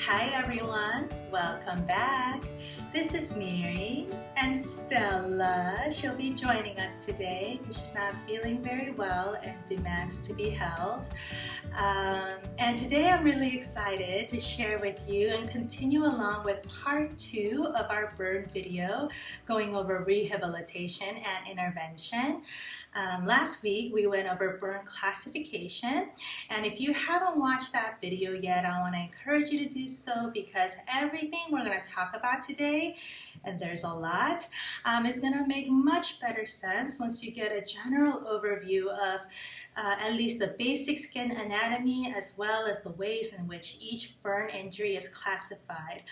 Hi everyone, welcome back. This is Miri and Stella. She'll be joining us today because she's not feeling very well and demands to be held. And today I'm really excited to share with you and continue along with part 2 of our burn video going over rehabilitation and intervention. Last week we went over burn classification, and if you haven't watched that video yet, I want to encourage you to do so because everything we're going to talk about today, and there's a lot, is going to make much better sense once you get a general overview of at least the basic skin anatomy as well as the ways in which each burn injury is classified.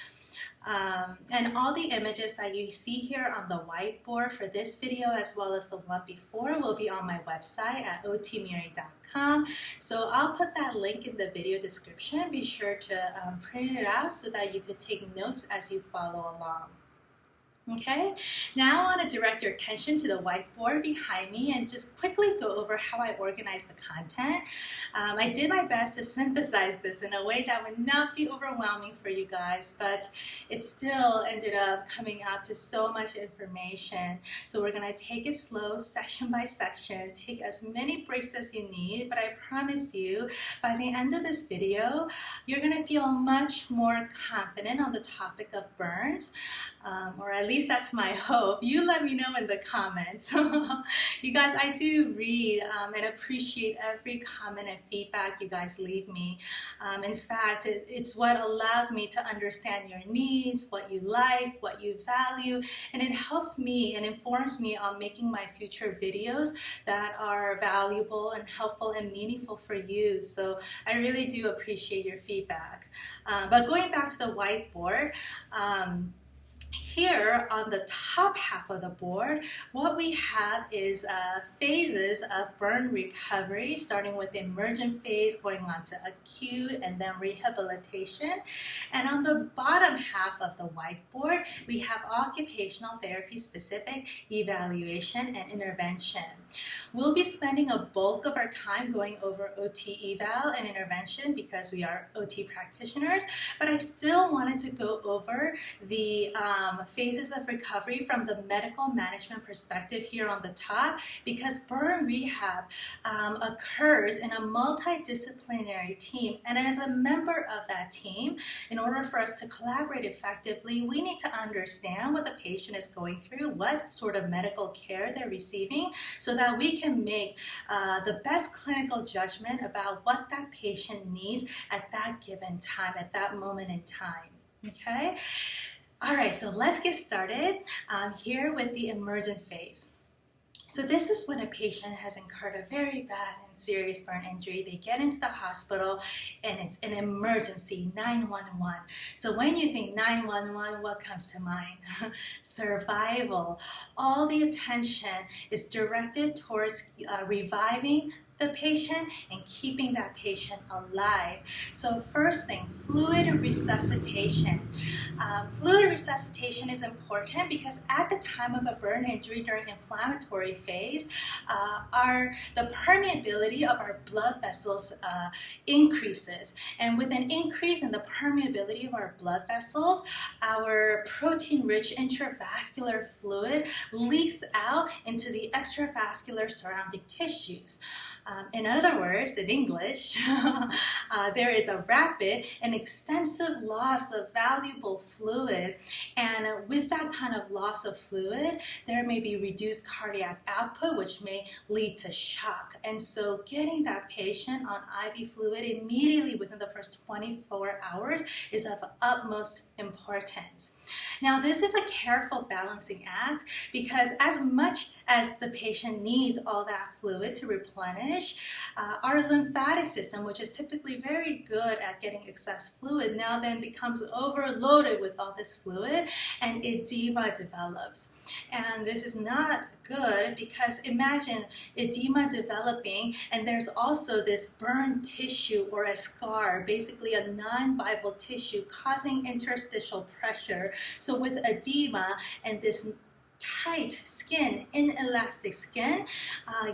And all the images that you see here on the whiteboard for this video as well as the one before will be on my website at otmiri.com. So I'll put that link in the video description. Be sure to print it out so that you can take notes as you follow along. Okay, now I want to direct your attention to the whiteboard behind me and just quickly go over how I organize the content. I did my best to synthesize this in a way that would not be overwhelming for you guys, but it still ended up coming out to so much information. So we're going to take it slow, section by section, take as many breaks as you need, but I promise you, by the end of this video, you're going to feel much more confident on the topic of burns, or at least that's my hope. You let me know in the comments. You guys, I do read and appreciate every comment and feedback you guys leave me. In fact, it's what allows me to understand your needs, what you like, what you value, and it helps me and informs me on making my future videos that are valuable and helpful and meaningful for you. So I really do appreciate your feedback. But going back to the whiteboard, here on the top half of the board, what we have is phases of burn recovery, starting with the emergent phase, going on to acute, and then rehabilitation. And on the bottom half of the whiteboard, we have occupational therapy specific evaluation and intervention. We'll be spending a bulk of our time going over OT eval and intervention because we are OT practitioners, but I still wanted to go over the phases of recovery from the medical management perspective here on the top, because burn rehab occurs in a multidisciplinary team, and as a member of that team, in order for us to collaborate effectively, we need to understand what the patient is going through, what sort of medical care they're receiving, so that we can make the best clinical judgment about what that patient needs at that given time, at that moment in time. Okay? All right, so let's get started here with the emergent phase. So this is when a patient has incurred a very bad and serious burn injury. They get into the hospital and it's an emergency, 911. So when you think 911, what comes to mind? Survival. All the attention is directed towards reviving the patient and keeping that patient alive. So first thing, fluid resuscitation. Fluid resuscitation is important because at the time of a burn injury during inflammatory phase, the permeability of our blood vessels increases. And with an increase in the permeability of our blood vessels, our protein-rich intravascular fluid leaks out into the extravascular surrounding tissues. In other words, in English, there is a rapid and extensive loss of valuable fluid, and with that kind of loss of fluid, there may be reduced cardiac output, which may lead to shock. And so getting that patient on IV fluid immediately within the first 24 hours is of utmost importance. Now, this is a careful balancing act because as much as the patient needs all that fluid to replenish, our lymphatic system, which is typically very good at getting excess fluid, now then becomes overloaded with all this fluid and edema develops. And this is not good because imagine edema developing and there's also this burned tissue or a scar, basically a non-viable tissue causing interstitial pressure. So with edema and this tight skin, inelastic skin,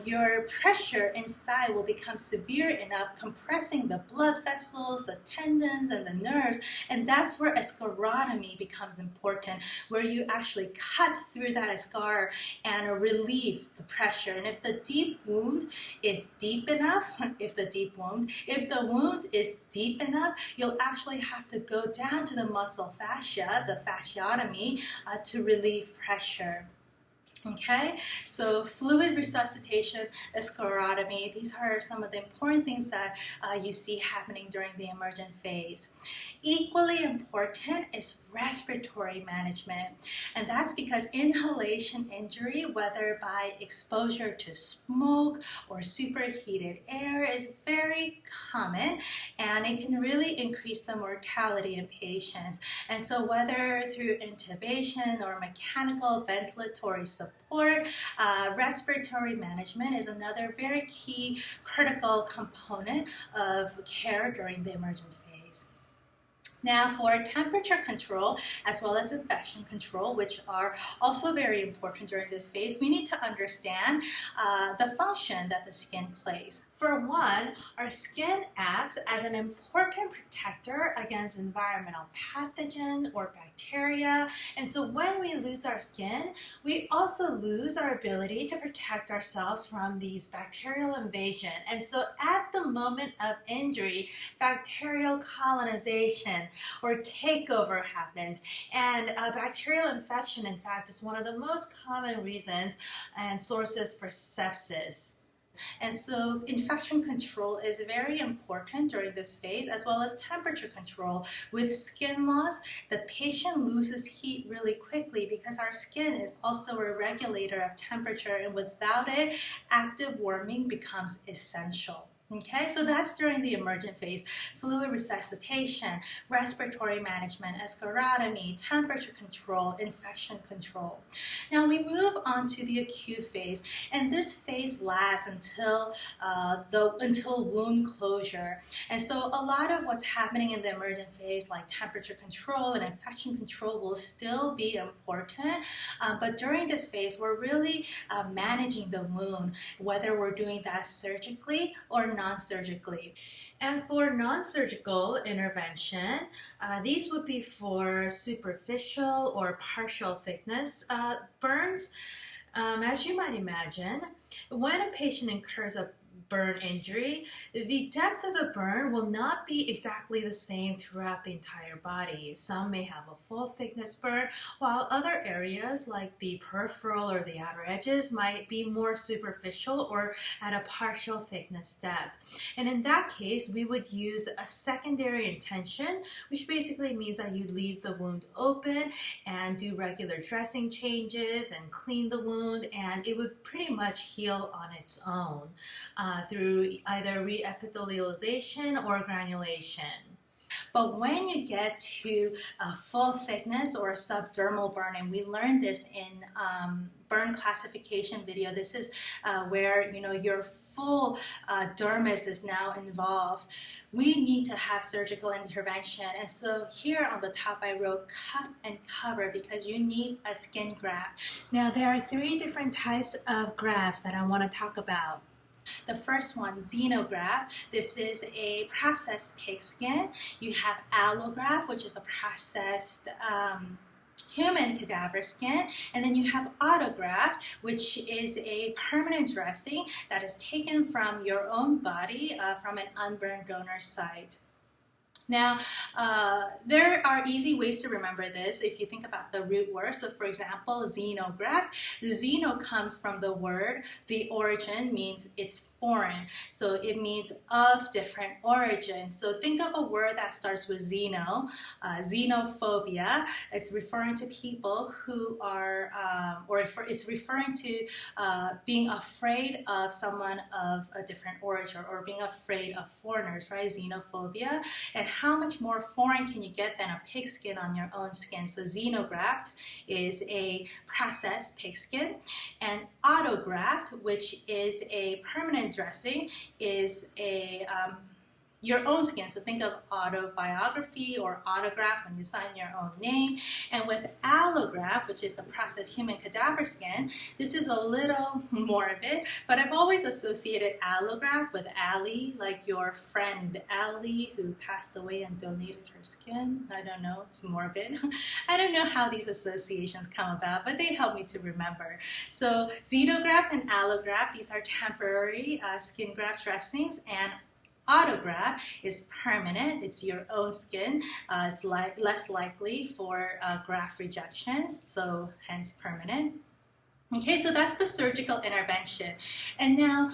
your pressure inside will become severe enough, compressing the blood vessels, the tendons, and the nerves. And that's where a sclerotomy becomes important, where you actually cut through that scar and relieve the pressure. And if the wound is deep enough, if the wound is deep enough, you'll actually have to go down to the muscle fascia, the fasciotomy, to relieve pressure. Okay, so fluid resuscitation, sclerotomy, these are some of the important things that you see happening during the emergent phase. Equally important is respiratory management, and that's because inhalation injury, whether by exposure to smoke or superheated air, is very common, and it can really increase the mortality in patients. And so whether through intubation or mechanical ventilatory support, respiratory management is another very key critical component of care during the emergent phase. Now, for temperature control as well as infection control, which are also very important during this phase, we need to understand the function that the skin plays. For one, our skin acts as an important protector against environmental pathogen or bacteria. And so when we lose our skin, we also lose our ability to protect ourselves from these bacterial invasion. And so at the moment of injury, bacterial colonization or takeover happens. And bacterial infection, in fact, is one of the most common reasons and sources for sepsis. And so infection control is very important during this phase, as well as temperature control. With skin loss, the patient loses heat really quickly because our skin is also a regulator of temperature, and without it, active warming becomes essential. Okay, so that's during the emergent phase. Fluid resuscitation, respiratory management, sclerotomy, temperature control, infection control. Now we move on to the acute phase, and this phase lasts until wound closure. And so a lot of what's happening in the emergent phase, like temperature control and infection control, will still be important. But during this phase, we're really managing the wound, whether we're doing that surgically or non-surgically. And for non-surgical intervention, these would be for superficial or partial thickness burns. As you might imagine, when a patient incurs a burn injury, the depth of the burn will not be exactly the same throughout the entire body. Some may have a full thickness burn, while other areas like the peripheral or the outer edges might be more superficial or at a partial thickness depth. And in that case, we would use a secondary intention, which basically means that you leave the wound open and do regular dressing changes and clean the wound, and it would pretty much heal on its own through either reepithelialization or granulation. But when you get to a full thickness or a subdermal burn, and we learned this in burn classification video, this is where your full dermis is now involved. We need to have surgical intervention, and so here on the top I wrote cut and cover because you need a skin graft. Now there are 3 different types of grafts that I want to talk about. The first one, xenograft. This is a processed pig skin. You have allograft, which is a processed human cadaver skin, and then you have autograft, which is a permanent dressing that is taken from your own body from an unburned donor site. Now, there are easy ways to remember this if you think about the root word. So for example, xenograft, the xeno comes from the word, the origin means it's foreign. So it means of different origin. So think of a word that starts with xeno, xenophobia. It's referring to people who are, it's referring to being afraid of someone of a different origin or being afraid of foreigners, right? Xenophobia. And how much more foreign can you get than a pig skin on your own skin? So xenograft is a processed pig skin, and autograft, which is a permanent dressing, is a your own skin. So think of autobiography or autograph when you sign your own name. And with allograft, which is the processed human cadaver skin, this is a little morbid, but I've always associated allograft with Allie, like your friend Allie who passed away and donated her skin. I don't know, it's morbid. I don't know how these associations come about, but they help me to remember. So xenograft and allograft, these are temporary skin graft dressings, and autograft is permanent. It's your own skin. It's less likely for graft rejection, so hence permanent. Okay, so that's the surgical intervention. And now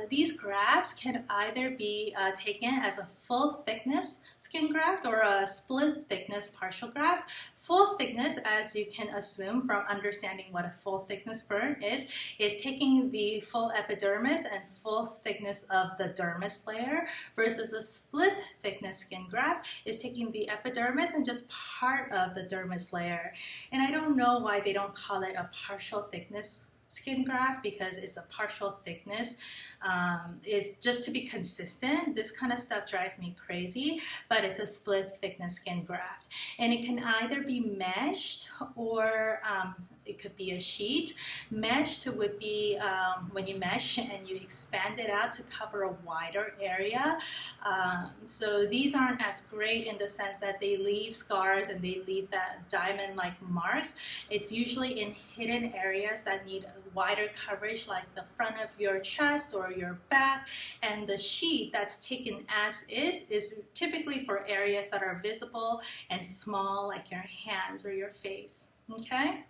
these grafts can either be taken as a full thickness skin graft or a split thickness partial graft. Full thickness, as you can assume from understanding what a full thickness burn is taking the full epidermis and full thickness of the dermis layer, versus a split thickness skin graft is taking the epidermis and just part of the dermis layer. And I don't know why they don't call it a partial thickness skin graft, because it's a partial thickness. Is just to be consistent. This kind of stuff drives me crazy, but it's a split thickness skin graft. And it can either be meshed or it could be a sheet. Meshed would be when you mesh and you expand it out to cover a wider area. So these aren't as great in the sense that they leave scars and they leave that diamond-like marks. It's usually in hidden areas that need wider coverage, like the front of your chest or your back, and the sheet that's taken as is typically for areas that are visible and small, like your hands or your face. Okay?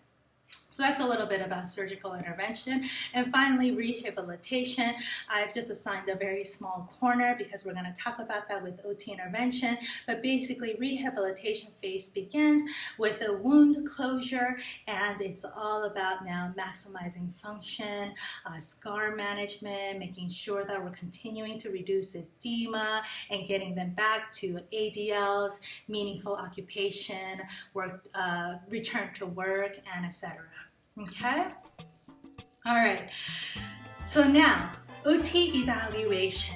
So that's a little bit about surgical intervention. And finally, rehabilitation. I've just assigned a very small corner because we're going to talk about that with OT intervention. But basically, rehabilitation phase begins with a wound closure, and it's all about now maximizing function, scar management, making sure that we're continuing to reduce edema and getting them back to ADLs, meaningful occupation, work, return to work, and etc. Okay? All right. So now, OT evaluation.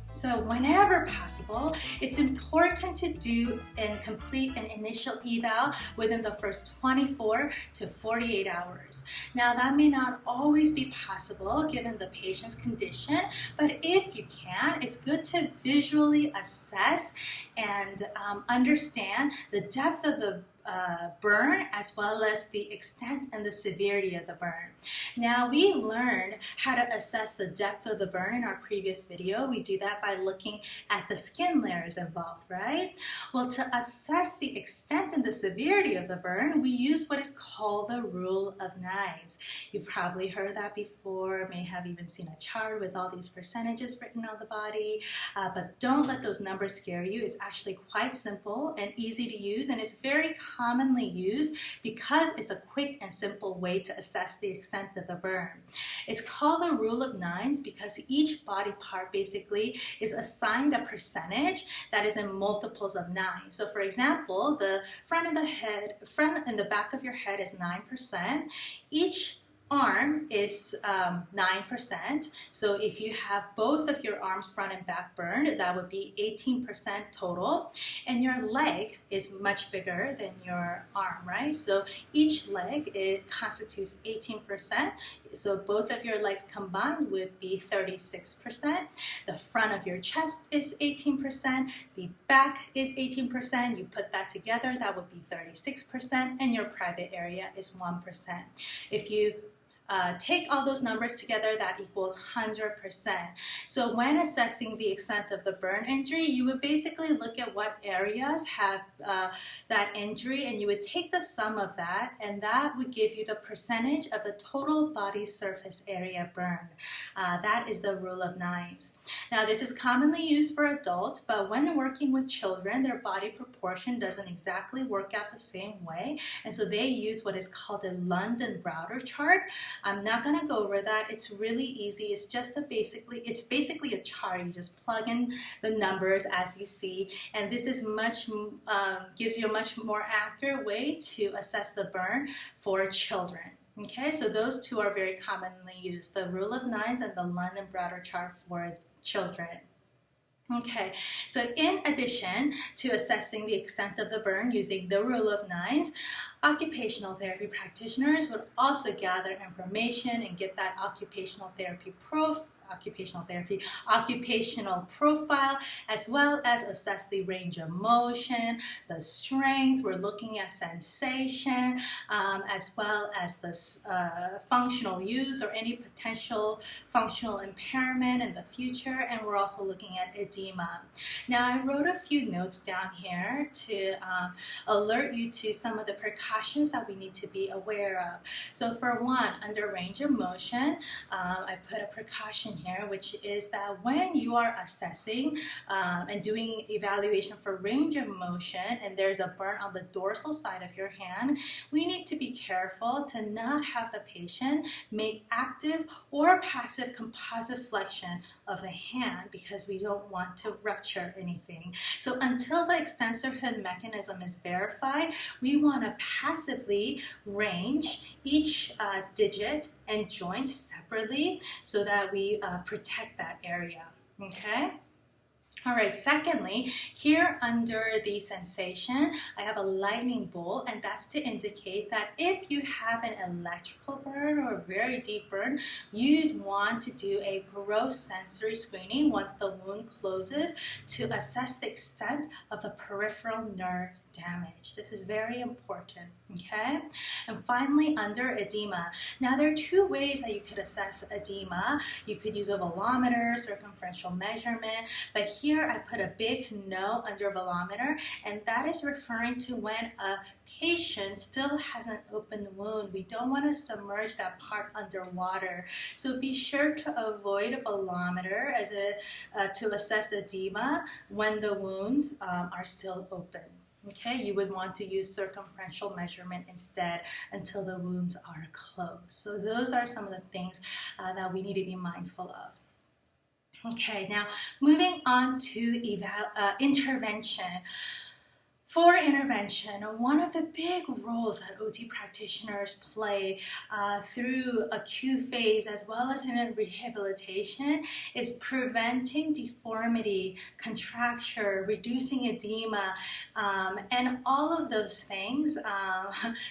So whenever possible, it's important to do and complete an initial eval within the first 24 to 48 hours. Now that may not always be possible given the patient's condition, but if you can, it's good to visually assess and understand the depth of the burn, as well as the extent and the severity of the burn. Now, we learned how to assess the depth of the burn in our previous video. We do that by looking at the skin layers involved, right? Well, to assess the extent and the severity of the burn, we use what is called the rule of nines. You've probably heard that before, may have even seen a chart with all these percentages written on the body, but don't let those numbers scare you. It's actually quite simple and easy to use, and it's very commonly used because it's a quick and simple way to assess the extent of the burn. It's called the rule of nines because each body part basically is assigned a percentage that is in multiples of 9. So for example, the front and the back of your head is 9%. Each arm is 9%. So if you have both of your arms front and back burned, that would be 18% total. And your leg is much bigger than your arm, right? So each leg, it constitutes 18%. So both of your legs combined would be 36%. The front of your chest is 18%. The back is 18%. You put that together, that would be 36%. And your private area is 1%. If you take all those numbers together, that equals 100%. So when assessing the extent of the burn injury, you would basically look at what areas have that injury, and you would take the sum of that, and that would give you the percentage of the total body surface area burned. That is the rule of nines. Now, this is commonly used for adults, but when working with children, their body proportion doesn't exactly work out the same way, and so they use what is called the London-Browder chart. I'm not going to go over that. It's really easy. It's just basically a chart. You just plug in the numbers as you see, and this is gives you a much more accurate way to assess the burn for children. Okay, so those two are very commonly used, the rule of nines and the London-Browder chart for children. Okay, so in addition to assessing the extent of the burn using the rule of nines, occupational therapy practitioners would also gather information and get that occupational profile, as well as assess the range of motion, the strength. We're looking at sensation, as well as the functional use or any potential functional impairment in the future, and we're also looking at edema. Now, I wrote a few notes down here to alert you to some of the precautions that we need to be aware of. So for one, under range of motion, I put a precaution here, which is that when you are assessing and doing evaluation for range of motion and there's a burn on the dorsal side of your hand, we need to be careful to not have the patient make active or passive composite flexion of the hand because we don't want to rupture anything. So until the extensor hood mechanism is verified, we want to passively range each digit and joint separately so that we protect that area. Okay? All right, secondly, here under the sensation, I have a lightning bolt, and that's to indicate that if you have an electrical burn or a very deep burn, you'd want to do a gross sensory screening once the wound closes to assess the extent of the peripheral nerve damage. This is very important, okay? And finally, under edema. Now, there are two ways that you could assess edema. You could use a velometer, circumferential measurement, but here I put a big no under velometer, and that is referring to when a patient still has an open wound. We don't want to submerge that part underwater. So be sure to avoid a velometer to assess edema when the wounds are still open. Okay, you would want to use circumferential measurement instead until the wounds are closed. So those are some of the things that we need to be mindful of. Okay, now moving on to intervention. For intervention, one of the big roles that OT practitioners play through acute phase as well as in rehabilitation is preventing deformity, contracture, reducing edema, and all of those things.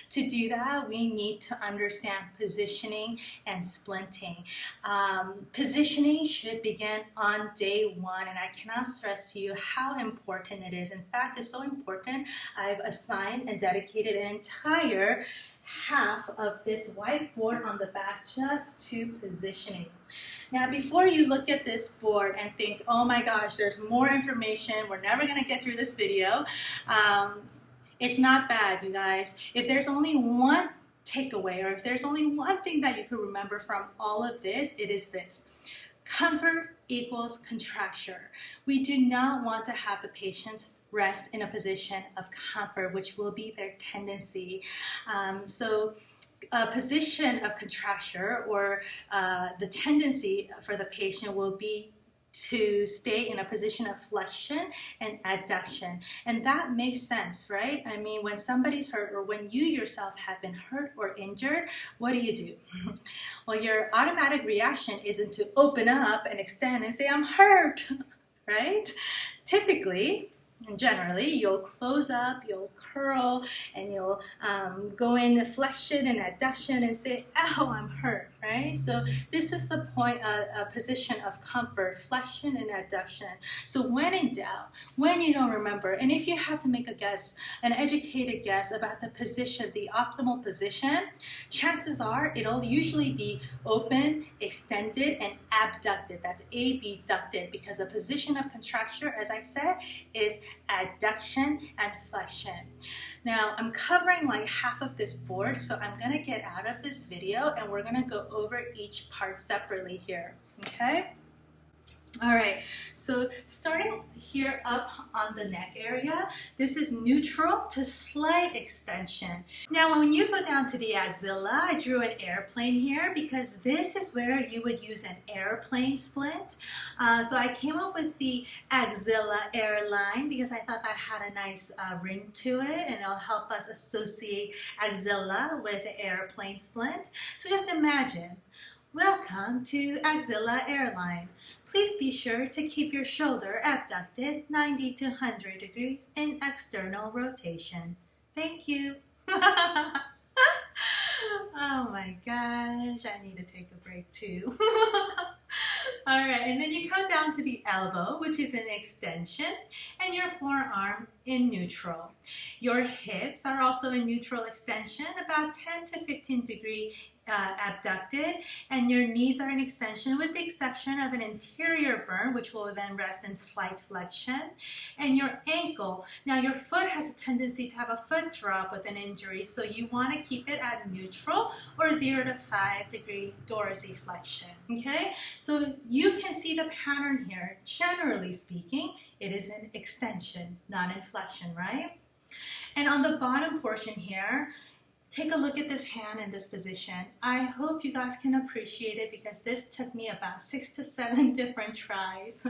To do that, we need to understand positioning and splinting. Positioning should begin on day one, and I cannot stress to you how important it is. In fact, it's so important I've assigned and dedicated an entire half of this whiteboard on the back just to positioning. Now, before you look at this board and think, oh my gosh, there's more information, we're never going to get through this video, it's not bad, you guys. If there's only one takeaway, or if there's only one thing that you could remember from all of this, it is this. Comfort equals contracture. We do not want to have the patients rest in a position of comfort, which will be their tendency. So a position of contracture or the tendency for the patient will be to stay in a position of flexion and adduction. And that makes sense, right? I mean, when somebody's hurt or when you yourself have been hurt or injured, what do? Well, your automatic reaction isn't to open up and extend and say, I'm hurt, right? Typically, and generally, you'll close up, you'll curl, and you'll go in flexion and adduction and say, ow, I'm hurt, right? So this is the point, a position of comfort, flexion and adduction. So when in doubt, when you don't remember, and if you have to make a guess, an educated guess about the position, the optimal position, chances are it'll usually be open, extended, and abducted. That's abducted, because the position of contracture, as I said, is adduction and flexion. Now, I'm covering like half of this board, so I'm going to get out of this video and we're going to go over each part separately here, okay? All right, so starting here up on the neck area, this is neutral to slight extension. Now, when you go down to the axilla, I drew an airplane here because this is where you would use an airplane splint. So I came up with the axilla airline because I thought that had a nice ring to it, and it'll help us associate axilla with the airplane splint. So just imagine Welcome to Axilla Airline. Please be sure to keep your shoulder abducted 90 to 100 degrees in external rotation. Thank you. Oh my gosh, I need to take a break too. All right, and then you come down to the elbow, which is an extension, and your forearm in neutral. Your hips are also in neutral extension, about 10 to 15 degree abducted, and your knees are in extension with the exception of an anterior burn, which will then rest in slight flexion, and your ankle. Now your foot has a tendency to have a foot drop with an injury, so you want to keep it at neutral or 0 to 5 degree dorsiflexion. Okay, so you can see the pattern here. Generally speaking, it is an extension, not in flexion, right? And on the bottom portion here, take a look at this hand in this position. I hope you guys can appreciate it because this took me about 6 to 7 different tries.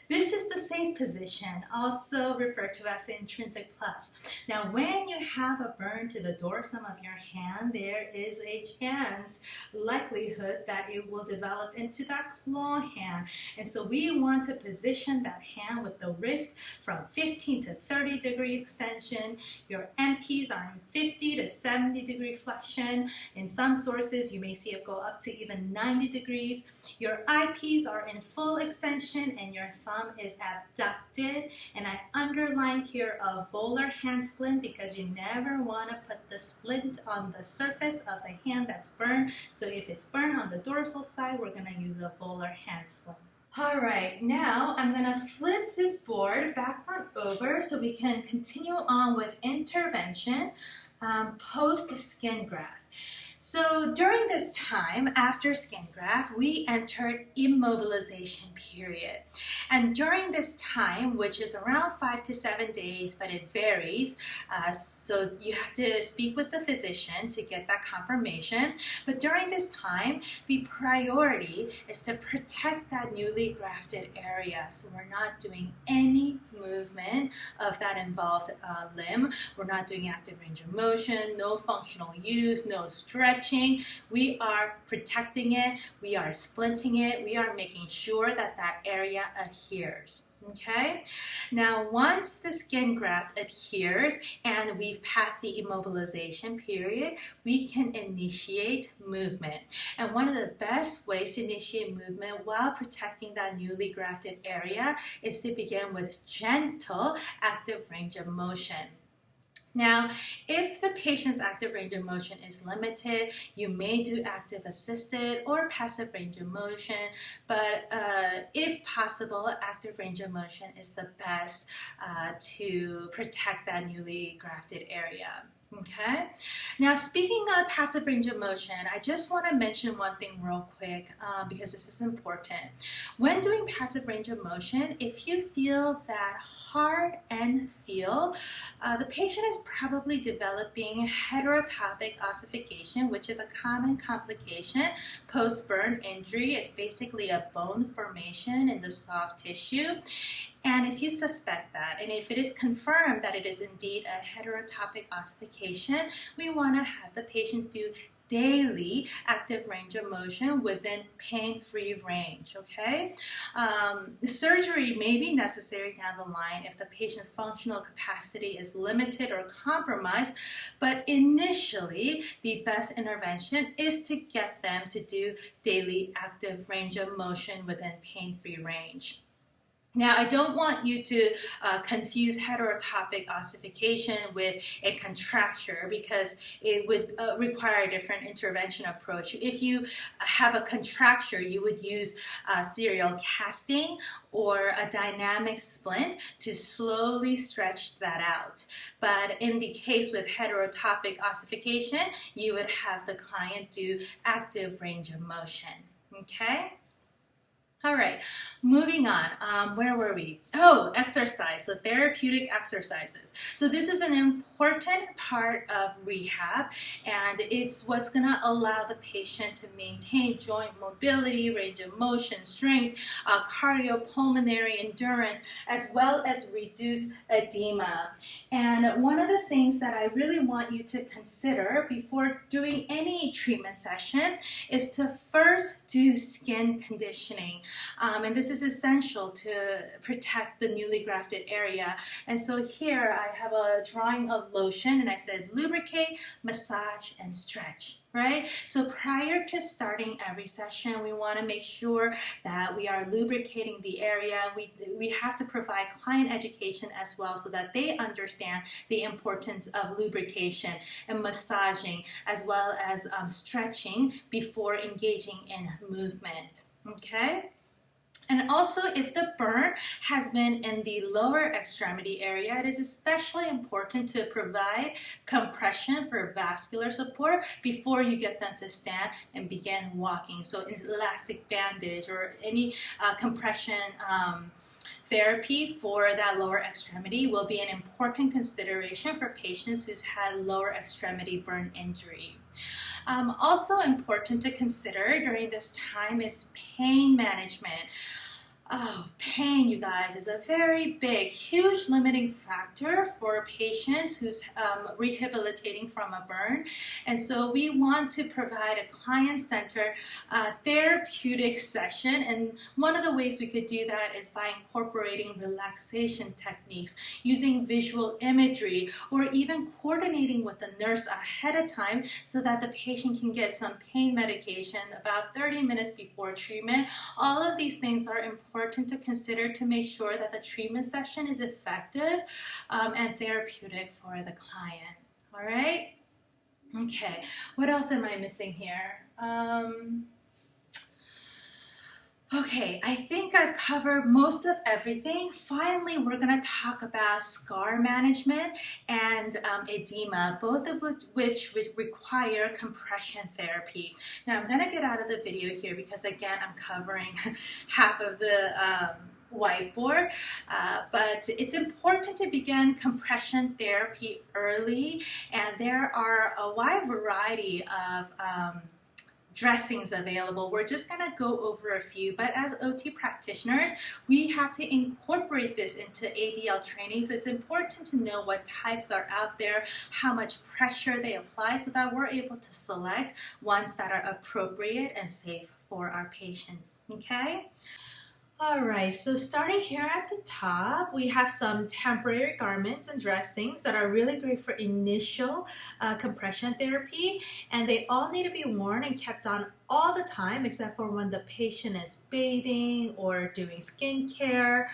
This is the safe position, also referred to as intrinsic plus. Now, when you have a burn to the dorsum of your hand, there is a chance, likelihood, that it will develop into that claw hand. And so we want to position that hand with the wrist from 15 to 30 degree extension. Your MPs are in 50 to 70 degree flexion. In some sources, you may see it go up to even 90 degrees. Your IPs are in full extension and your thumb is abducted. And I underlined here a volar hand splint because you never want to put the splint on the surface of the hand that's burned. So if it's burned on the dorsal side, we're going to use a volar hand splint. All right, now I'm going to flip this board back on over so we can continue on with intervention post-skin graft. So during this time, after skin graft, we entered immobilization period. And during this time, which is around 5 to 7 days, but it varies, so you have to speak with the physician to get that confirmation. But during this time, the priority is to protect that newly grafted area. So we're not doing any movement of that involved limb. We're not doing active range of motion, no functional use, no stretching. We are protecting it, we are splinting it, we are making sure that that area adheres. Okay, now once the skin graft adheres and we've passed the immobilization period, we can initiate movement. And one of the best ways to initiate movement while protecting that newly grafted area is to begin with gentle active range of motion. Now, if the patient's active range of motion is limited, you may do active assisted or passive range of motion, but if possible, active range of motion is the best to protect that newly grafted area. Okay, now speaking of passive range of motion, I just want to mention one thing real quick because this is important. When doing passive range of motion, if you feel that hard and feel, the patient is probably developing heterotopic ossification, which is a common complication post-burn injury. It's basically a bone formation in the soft tissue. And if you suspect that, and if it is confirmed that it is indeed a heterotopic ossification, we want to have the patient do daily active range of motion within pain-free range, okay? Surgery may be necessary down the line if the patient's functional capacity is limited or compromised, but initially the best intervention is to get them to do daily active range of motion within pain-free range. Now, I don't want you to confuse heterotopic ossification with a contracture because it would require a different intervention approach. If you have a contracture, you would use serial casting or a dynamic splint to slowly stretch that out. But in the case with heterotopic ossification, you would have the client do active range of motion. Okay? All right, moving on. Where were we? Oh, exercise, so therapeutic exercises. So this is an important part of rehab, and it's what's going to allow the patient to maintain joint mobility, range of motion, strength, cardiopulmonary endurance, as well as reduce edema. And one of the things that I really want you to consider before doing any treatment session is to first do skin conditioning. And this is essential to protect the newly grafted area. And so here I have a drawing of lotion, and I said lubricate, massage, and stretch. Right? So prior to starting every session, we want to make sure that we are lubricating the area. We have to provide client education as well so that they understand the importance of lubrication and massaging as well as stretching before engaging in movement. Okay? And also, if the burn has been in the lower extremity area, it is especially important to provide compression for vascular support before you get them to stand and begin walking. So elastic bandage or any compression therapy for that lower extremity will be an important consideration for patients who's had lower extremity burn injury. Also important to consider during this time is pain management. Oh, pain, you guys, is a very big, huge limiting factor for patients who's rehabilitating from a burn. And so we want to provide a client-centered therapeutic session. And one of the ways we could do that is by incorporating relaxation techniques, using visual imagery, or even coordinating with the nurse ahead of time so that the patient can get some pain medication about 30 minutes before treatment. All of these things are important to consider to make sure that the treatment session is effective and therapeutic for the client. All right? Okay, what else am I missing here? Okay, I think I've covered most of everything. Finally, we're going to talk about scar management and edema, both of which require compression therapy. Now, I'm going to get out of the video here because, again, I'm covering half of the whiteboard, but it's important to begin compression therapy early, and there are a wide variety of dressings available. We're just going to go over a few, but as OT practitioners, we have to incorporate this into ADL training, so it's important to know what types are out there, how much pressure they apply, so that we're able to select ones that are appropriate and safe for our patients. Okay? Alright, so starting here at the top, we have some temporary garments and dressings that are really great for initial compression therapy, and they all need to be worn and kept on all the time except for when the patient is bathing or doing skincare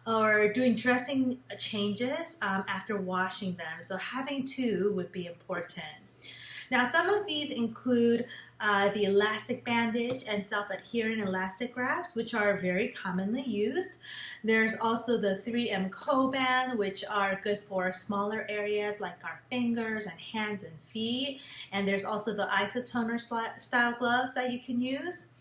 or doing dressing changes after washing them. So having two would be important. Now, some of these include the elastic bandage and self-adherent elastic wraps, which are very commonly used. There's also the 3M Co-Band, which are good for smaller areas like our fingers and hands and feet. And there's also the isotoner style gloves that you can use.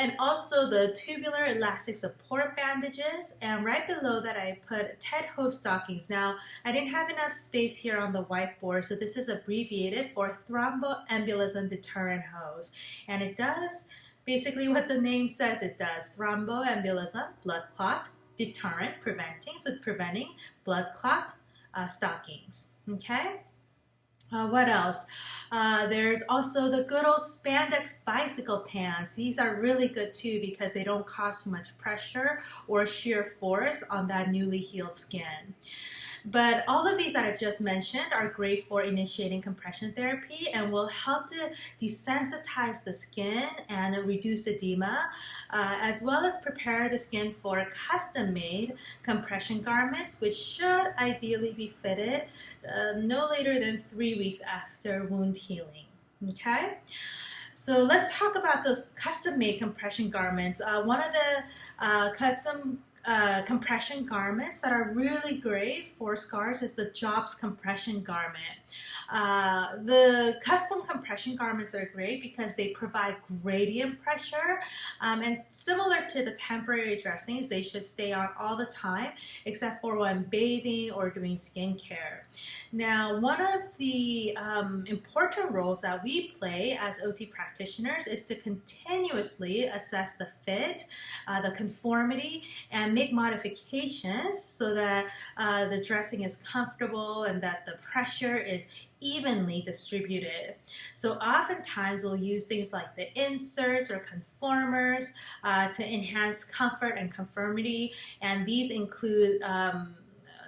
And also the tubular elastic support bandages, and right below that I put TED hose stockings. Now, I didn't have enough space here on the whiteboard, so this is abbreviated for thromboembolism deterrent hose. And it does basically what the name says it does. Thromboembolism, blood clot, deterrent, preventing, so preventing blood clot stockings. Okay? What else? There's also the good old spandex bicycle pants. These are really good too because they don't cause too much pressure or shear force on that newly healed skin. But all of these that I just mentioned are great for initiating compression therapy and will help to desensitize the skin and reduce edema, as well as prepare the skin for custom-made compression garments, which should ideally be fitted no later than 3 weeks after wound healing. Okay? So let's talk about those custom-made compression garments. One of the custom compression garments that are really great for scars is the Jobs compression garment. The custom compression garments are great because they provide gradient pressure, and similar to the temporary dressings, they should stay on all the time except for when bathing or doing skincare. Now, one of the important roles that we play as OT practitioners is to continuously assess the fit, the conformity, and make modifications so that the dressing is comfortable and that the pressure is evenly distributed. So oftentimes we'll use things like the inserts or conformers to enhance comfort and conformity, and these include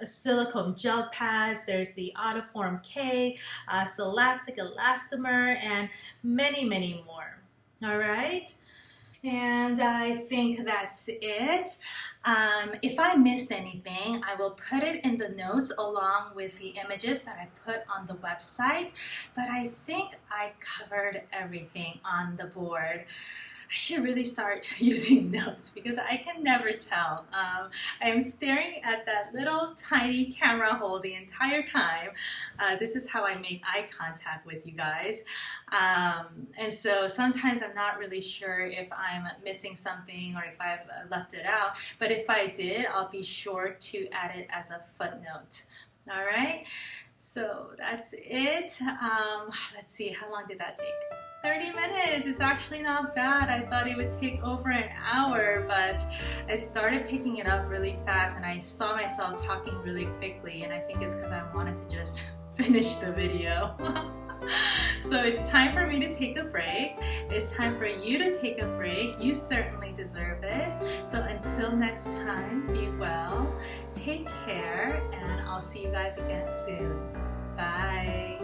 silicone gel pads, there's the Autoform K, Celastic Elastomer, and many, many more. All right? And I think that's it. If I missed anything, I will put it in the notes along with the images that I put on the website. But I think I covered everything on the board. I should really start using notes because I can never tell. I am staring at that little tiny camera hole the entire time. This is how I make eye contact with you guys. And so sometimes I'm not really sure if I'm missing something or if I've left it out. But if I did, I'll be sure to add it as a footnote. All right? So that's it. Let's see, how long did that take? 30 minutes is actually not bad. I thought it would take over an hour, but I started picking it up really fast and I saw myself talking really quickly, and I think it's because I wanted to just finish the video. So it's time for me to take a break. It's time for you to take a break. You certainly deserve it. So until next time, be well, take care, and I'll see you guys again soon. Bye.